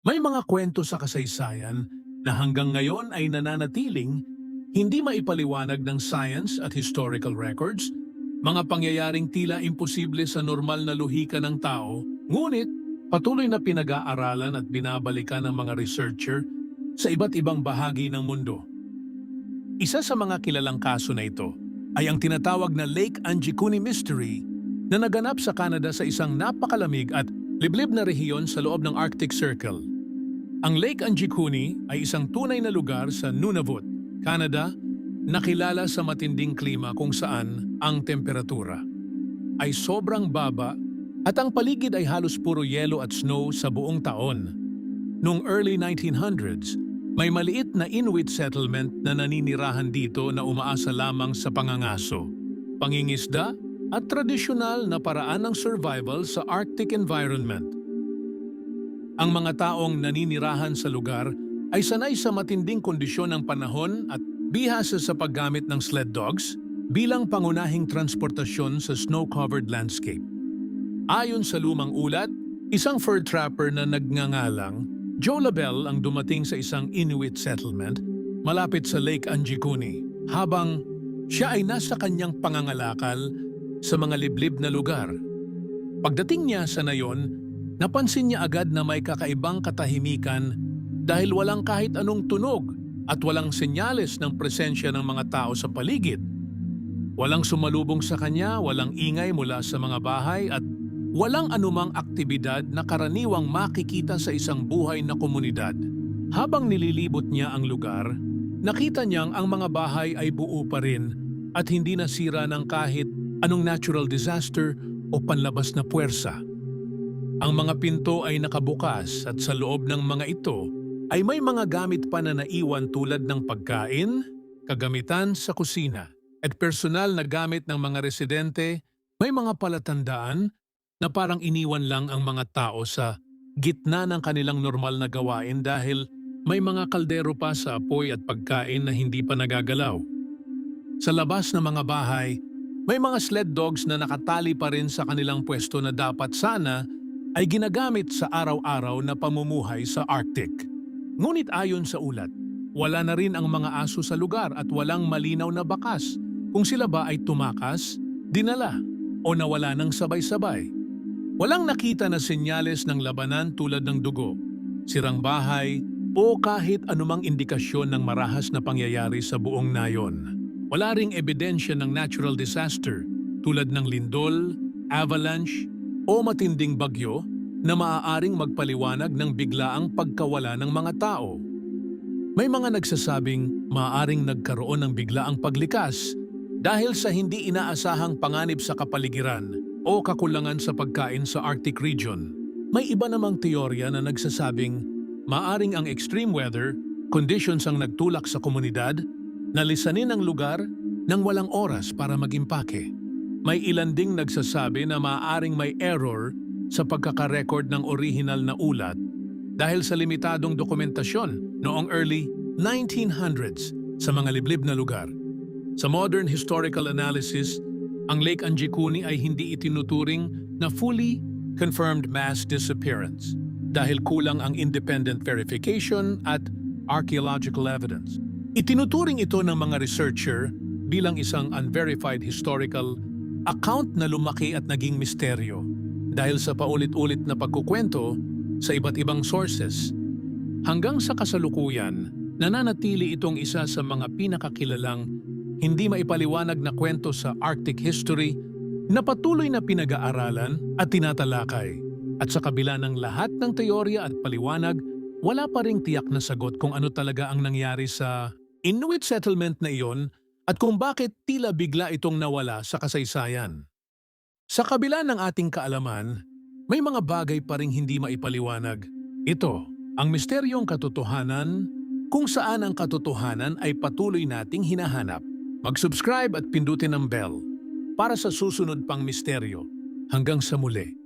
May mga kwento sa kasaysayan na hanggang ngayon ay nananatiling hindi maipaliwanag ng science at historical records, mga pangyayaring tila imposible sa normal na luhika ng tao, ngunit patuloy na pinag-aaralan at binabalikan ng mga researcher sa iba't ibang bahagi ng mundo. Isa sa mga kilalang kaso na ito ay ang tinatawag na Lake Anjikuni Mystery na naganap sa Canada sa isang napakalamig at liblib na rehiyon sa loob ng Arctic Circle. Ang Lake Anjikuni ay isang tunay na lugar sa Nunavut, Canada, na kilala sa matinding klima kung saan ang temperatura ay sobrang baba at ang paligid ay halos puro yelo at snow sa buong taon. Noong early 1900s, may maliit na Inuit settlement na naninirahan dito na umaasa lamang sa pangangaso, pangingisda at tradisyonal na paraan ng survival sa Arctic environment. Ang mga taong naninirahan sa lugar ay sanay sa matinding kondisyon ng panahon at bihasa sa paggamit ng sled dogs bilang pangunahing transportasyon sa snow-covered landscape. Ayon sa lumang ulat, isang fur trapper na nagngangalang Joe Labelle ang dumating sa isang Inuit settlement malapit sa Lake Anjikuni habang siya ay nasa kanyang pangangalakal sa mga liblib na lugar. Pagdating niya sa nayon, napansin niya agad na may kakaibang katahimikan dahil walang kahit anong tunog at walang senyales ng presensya ng mga tao sa paligid. Walang sumalubong sa kanya, walang ingay mula sa mga bahay at walang anumang aktibidad na karaniwang makikita sa isang buhay na komunidad. Habang nililibot niya ang lugar, nakita niyang ang mga bahay ay buo pa rin at hindi nasira ng kahit anong natural disaster o panlabas na puwersa. Ang mga pinto ay nakabukas at sa loob ng mga ito ay may mga gamit pa na naiwan tulad ng pagkain, kagamitan sa kusina, at personal na gamit ng mga residente. May mga palatandaan na parang iniwan lang ang mga tao sa gitna ng kanilang normal na gawain dahil may mga kaldero pa sa apoy at pagkain na hindi pa nagagalaw. Sa labas ng mga bahay, may mga sled dogs na nakatali pa rin sa kanilang pwesto na dapat sana ay ginagamit sa araw-araw na pamumuhay sa Arctic. Ngunit ayon sa ulat, wala na rin ang mga aso sa lugar at walang malinaw na bakas kung sila ba ay tumakas, dinala o nawala ng sabay-sabay. Walang nakita na senyales ng labanan tulad ng dugo, sirang bahay o kahit anumang indikasyon ng marahas na pangyayari sa buong nayon. Wala ring ebidensya ng natural disaster tulad ng lindol, avalanche o matinding bagyo na maaaring magpaliwanag ng biglaang pagkawala ng mga tao. May mga nagsasabing maaaring nagkaroon ng biglaang paglikas dahil sa hindi inaasahang panganib sa kapaligiran o kakulangan sa pagkain sa Arctic region. May iba namang teorya na nagsasabing maaaring ang extreme weather conditions ang nagtulak sa komunidad na lisanin ang lugar nang walang oras para mag-impake. May ilan ding nagsasabi na maaaring may error sa pagkakarecord ng orihinal na ulat dahil sa limitadong dokumentasyon noong early 1900s sa mga liblib na lugar. Sa modern historical analysis, ang Lake Anjikuni ay hindi itinuturing na fully confirmed mass disappearance dahil kulang ang independent verification at archaeological evidence. Itinuturing ito ng mga researcher bilang isang unverified historical account na lumaki at naging misteryo dahil sa paulit-ulit na pagkukwento sa iba't ibang sources. Hanggang sa kasalukuyan, nananatili itong isa sa mga pinakakilalang hindi maipaliwanag na kwento sa Arctic history na patuloy na pinag-aaralan at tinatalakay. At sa kabila ng lahat ng teorya at paliwanag, wala pa ring tiyak na sagot kung ano talaga ang nangyari sa Inuit settlement na iyon at kung bakit tila bigla itong nawala sa kasaysayan. Sa kabila ng ating kaalaman, may mga bagay pa ring hindi maipaliwanag. Ito, ang misteryong katotohanan kung saan ang katotohanan ay patuloy nating hinahanap. Mag-subscribe at pindutin ang bell para sa susunod pang misteryo. Hanggang sa muli.